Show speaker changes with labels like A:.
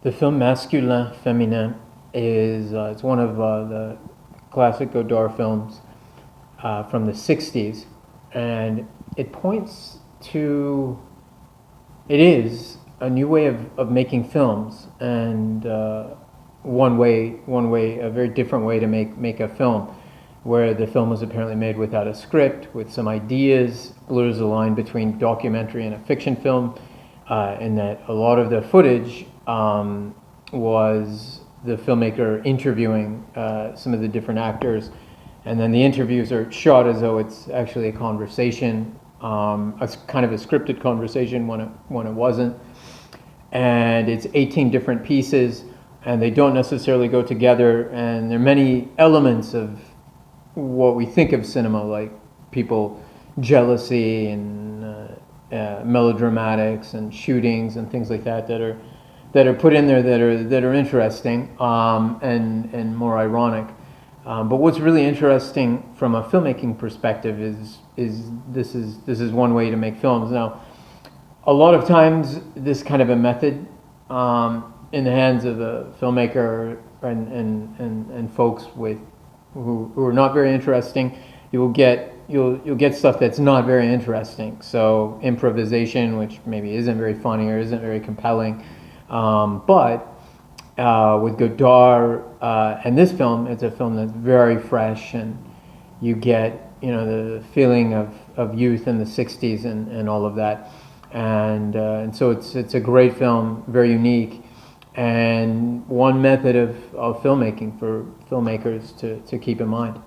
A: The film Masculin, Feminin is it's one of the classic Godard films from the 60s, and it points to, it is a new way of making films, and one way, a very different way to make a film, where the film was apparently made without a script, with some ideas, blurs the line between documentary and a fiction film, in that a lot of the footage was the filmmaker interviewing some of the different actors, and then the interviews are shot as though it's actually a conversation, a kind of a scripted conversation when it wasn't. And it's 18 different pieces, and they don't necessarily go together, and there are many elements of what we think of cinema, like people jealousy and melodramatics and shootings and things like that that are put in there that are interesting, and more ironic. But what's really interesting from a filmmaking perspective is this is one way to make films. Now, a lot of times this kind of a method in the hands of a filmmaker and folks who are not very interesting, you'll get stuff that's not very interesting. So improvisation, which maybe isn't very funny or isn't very compelling. But with Godard and this film, it's a film that's very fresh, and you get the feeling of youth in the 60s and all of that. And so it's a great film, very unique, and one method of filmmaking for filmmakers to keep in mind.